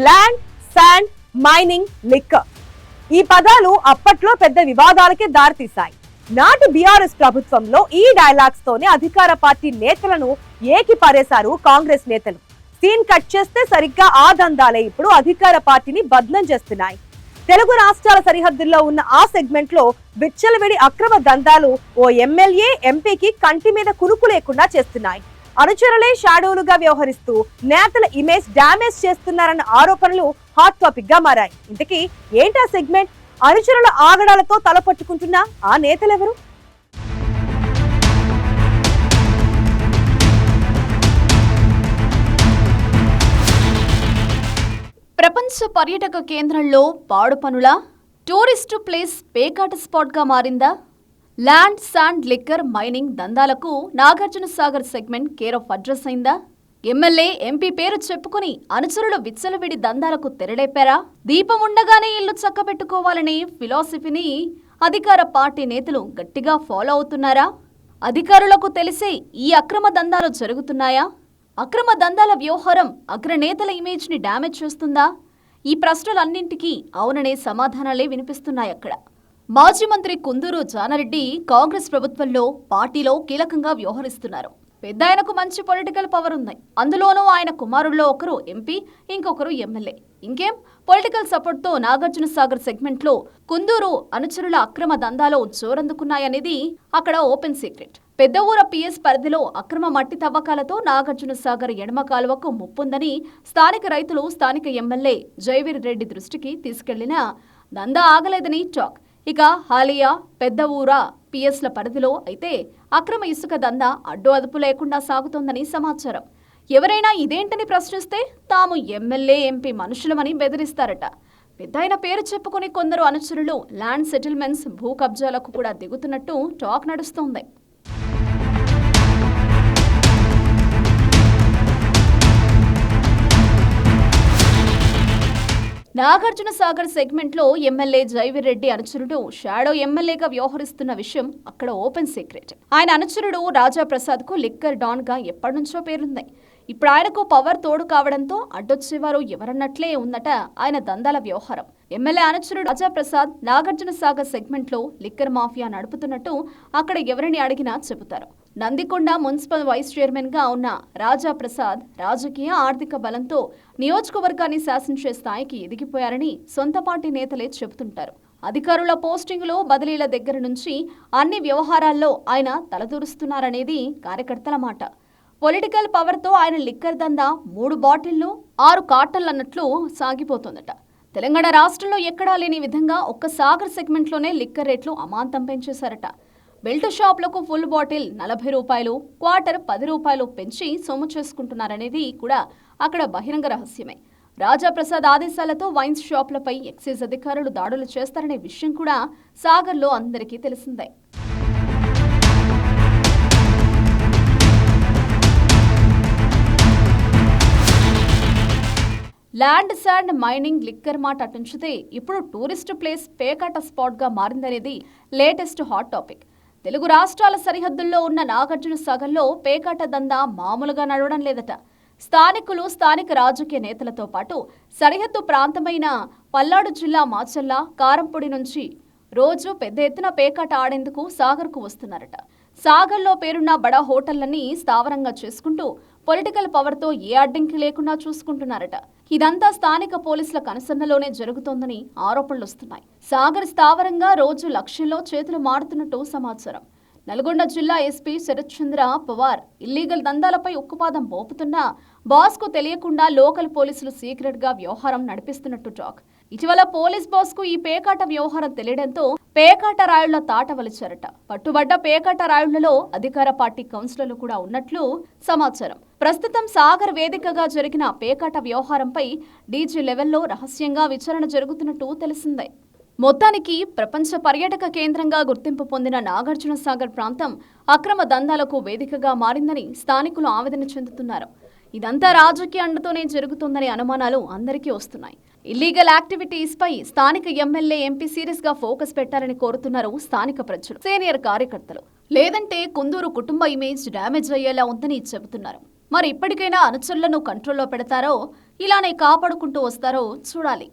Land, sand, mining, liquor ఈ పదాలు అప్పట్లో పెద్ద వివాదాలకే దారితీశాయి. నాటి బీఆర్ఎస్ ప్రభుత్వంలో ఈ డైలాగ్స్ తోనే అధికార పార్టీ నేతలను ఏకిపారేశారు కాంగ్రెస్ నేతలు. సీన్ కట్ చేస్తే సరిగ్గా ఆ దందాలే ఇప్పుడు అధికార పార్టీని బద్నం చేస్తున్నాయి. తెలుగు రాష్ట్రాల సరిహద్దుల్లో ఉన్న ఆ సెగ్మెంట్ లో విచ్చలవిడి అక్రమ దందాలు ఓ ఎమ్మెల్యే, ఎంపీకి కంటి మీద కునుకు లేకుండా చేస్తున్నాయి. అనుచరులే షాడోలుగా వ్యవహరిస్తూ నేతల ఇమేజ్ డ్యామేజ్ చేస్తున్నారన్న ఆరోపణలు హాట్ టాపిక్ గా మారాయి. ఇంతకీ ఏంటా సెగ్మెంట్? అనుచరుల ఆగడాలతో తలపట్టుకుంటున్న ఆ నేతలెవరు? ప్రపంచ పర్యాటక కేంద్రంలో పాడు పనుల టూరిస్టు ప్లేస్ పేకాట స్పాట్ గా మారిందా? ల్యాండ్, శాండ్, లిక్కర్, మైనింగ్ దందాలకు Nagarjuna Sagar segment care of address అయిందా? ఎమ్మెల్యే, ఎంపీ పేరు చెప్పుకుని అనుచరులు విచ్చలవిడి దందాలకు తెరలేపారా? దీపం ఉండగానే ఇల్లు చక్కబెట్టుకోవాలనే ఫిలాసఫీని అధికార పార్టీ నేతలు గట్టిగా ఫాలో అవుతున్నారా? అధికారులకు తెలిసే ఈ అక్రమ దందాలు జరుగుతున్నాయా? అక్రమ దందాల వ్యవహారం అగ్రనేతల ఇమేజ్ ని డ్యామేజ్ చేస్తుందా? ఈ ప్రశ్నలన్నింటికీ అవుననే సమాధానాలే వినిపిస్తున్నాయి. అక్కడ మాజీ మంత్రి కుందూరు జానారెడ్డి కాంగ్రెస్ ప్రభుత్వంలో పార్టీలో కీలకంగా వ్యవహరిస్తున్నారు. పెద్ద ఆయనకు మంచి పొలిటికల్ పవర్ ఉంది. అందులోనూ ఆయన కుమారుల్లో ఒకరు ఎంపీ, ఇంకొకరు ఎమ్మెల్యే. ఇంకేం పొలిటికల్ సపోర్ట్ తో నాగార్జున సాగర్ సెగ్మెంట్ లో కుందూరు అనుచరుల అక్రమ దందాలో జోరందుకున్నాయనేది అక్కడ ఓపెన్ సీక్రెట్. పెద్ద ఊర పిఎస్ పరిధిలో అక్రమ మట్టి తవ్వకాలతో నాగార్జున సాగర్ ఎడమ కాలువకు ముప్పుందని స్థానిక రైతులు స్థానిక ఎమ్మెల్యే జయవీర్ రెడ్డి దృష్టికి తీసుకెళ్లినా దందా ఆగలేదని టాక్. ఇక హాలియా, పెద్ద ఊర పిఎస్ల పరిధిలో అయితే అక్రమ ఇసుక దందా అడ్డు అదుపు లేకుండా సాగుతోందని సమాచారం. ఎవరైనా ఇదేంటని ప్రశ్నిస్తే తాము ఎమ్మెల్యే, ఎంపీ మనుషులమని బెదిరిస్తారట. పెద్దాయన పేరు చెప్పుకుని కొందరు అనుచరులు ల్యాండ్ సెటిల్మెంట్స్, భూ కబ్జాలకు కూడా దిగుతున్నట్టు టాక్ నడుస్తోంది. నాగార్జున సాగర్ సెగ్మెంట్ లో ఎమ్మెల్యే జయవీర్ రెడ్డి అనుచరుడు షాడో ఎమ్మెల్యేగా వ్యవహరిస్తున్న విషయం అక్కడ ఓపెన్ సీక్రెట్. ఆయన అనుచరుడు రాజా ప్రసాద్ కు లిక్కర్ డాన్ గా ఎప్పటినుంచో పేరుంది. ఇప్పుడు ఆయనకు పవర్ తోడు కావడంతో అడ్డొచ్చేవారు ఎవరన్నట్లే ఉందట ఆయన దందాల వ్యవహారం. ఎమ్మెల్యే అనుచరుడు రాజా ప్రసాద్ నాగార్జున సాగర్ సెగ్మెంట్ లో లిక్కర్ మాఫియా నడుపుతున్నట్టు అక్కడ ఎవరిని అడిగినా చెబుతారు. నందికొండ మున్సిపల్ వైస్ చైర్మన్ గా ఉన్న రాజా ప్రసాద్ రాజకీయ, ఆర్థిక బలంతో నియోజకవర్గాన్ని శాసించే స్థాయికి ఎదిగిపోయారని సొంత పార్టీ నేతలే చెబుతుంటారు. అధికారుల పోస్టింగులు, బదిలీల దగ్గర నుంచి అన్ని వ్యవహారాల్లో ఆయన తలదూరుస్తున్నారనేది కార్యకర్తల మాట. పొలిటికల్ పవర్ తో ఆయన లిక్కర్ దందా 3 బాటిళ్లు 6 కార్టన్లన్నట్లు సాగిపోతుందట. తెలంగాణ రాష్ట్రంలో ఎక్కడా లేని విధంగా ఒక్క సాగర్ సెగ్మెంట్లోనే లిక్కర్ రేట్లు అమాంతం పెంచేశారట. బెల్ట్ షాపులకు ఫుల్ బాటిల్ 40 రూపాయలు, క్వార్టర్ 10 రూపాయలు పెంచి సొమ్ము చేసుకుంటున్నారనేది కూడా అక్కడ బహిరంగ రహస్యమే. రాజాప్రసాద్ ఆదేశాలతో వైన్స్ షాపులపై ఎక్సైజ్ అధికారులు దాడులు చేస్తారనే విషయం కూడా సాగర్లో అందరికీ తెలిసిందే. ల్యాండ్, శాండ్, మైనింగ్, లిక్కర్ మాట అటుంచితే ఇప్పుడు టూరిస్టు ప్లేస్ పేకాట స్పాట్ గా మారిందనేది లేటెస్ట్ హాట్ టాపిక్. తెలుగు రాష్ట్రాల సరిహద్దుల్లో ఉన్న నాగార్జున సాగర్లో పేకాట దందా మామూలుగా నడవడం లేదట. స్థానికులు, స్థానిక రాజకీయ నేతలతో పాటు సరిహద్దు ప్రాంతమైన పల్నాడు జిల్లా మాచర్ల, కారంపొడి నుంచి రోజు పెద్ద ఎత్తున పేకాట ఆడేందుకు సాగర్కు వస్తున్నారట. సాగర్లో పేరున్న బడా హోటళ్లని స్థావరంగా చేసుకుంటూ పొలిటికల్ పవర్తో ఏ అడ్డంకి లేకుండా చూసుకుంటున్నారట. ఇదంతా స్థానిక పోలీసుల కనుసన్నలోనే జరుగుతోందని ఆరోపణలు వస్తున్నాయి. సాగర్ స్థావరంగా రోజు లక్షల్లో చేతులు మారుతున్నట్టు సమాచారం. నల్గొండ జిల్లా ఎస్పీ శరత్ చంద్ర పవార్ ఇల్లీగల్ దందాలపై ఉక్కుపాదం మోపుతున్నా బాస్ కు తెలియకుండా లోకల్ పోలీసులు సీక్రెట్ గా వ్యవహారం నడిపిస్తున్నట్టు టాక్. ఇటీవల పోలీస్ బాస్ కు ఈ పేకాట వ్యవహారం తెలియడంతో పేకాట రాయుళ్ల తాట వలిచారట. పట్టుబడ్డ పేకాట రాయుళ్లలో అధికార పార్టీ కౌన్సిలర్లు కూడా ఉన్నట్లు సమాచారం. ప్రస్తుతం సాగర్ వేదికగా జరిగిన పేకాట వ్యవహారంపై డీజీ లెవెల్లో రహస్యంగా విచారణ జరుగుతున్నట్టు తెలిసిందే. మొత్తానికి ప్రపంచ పర్యాటక కేంద్రంగా గుర్తింపు పొందిన నాగార్జున సాగర్ ప్రాంతం అక్రమ దందాలకు వేదికగా మారిందని స్థానికులు ఆవేదన చెందుతున్నారు. ఇదంతా రాజకీయ అండతోనే జరుగుతుందనే అనుమానాలు అందరికీ వస్తున్నాయి. ఇల్లీగల్ యాక్టివిటీస్ పై స్థానిక ఎమ్మెల్యే, ఎంపీ సీరియస్ గా ఫోకస్ పెట్టాలని కోరుతున్నారు స్థానిక ప్రజలు, సీనియర్ కార్యకర్తలు. లేదంటే కుందూరు కుటుంబ ఇమేజ్ డ్యామేజ్ అయ్యేలా ఉందని చెబుతున్నారు. మరి ఇప్పటికైనా అనుచరులను కంట్రోల్లో పెడతారో ఇలానే కాపాడుకుంటూ వస్తారో చూడాలి.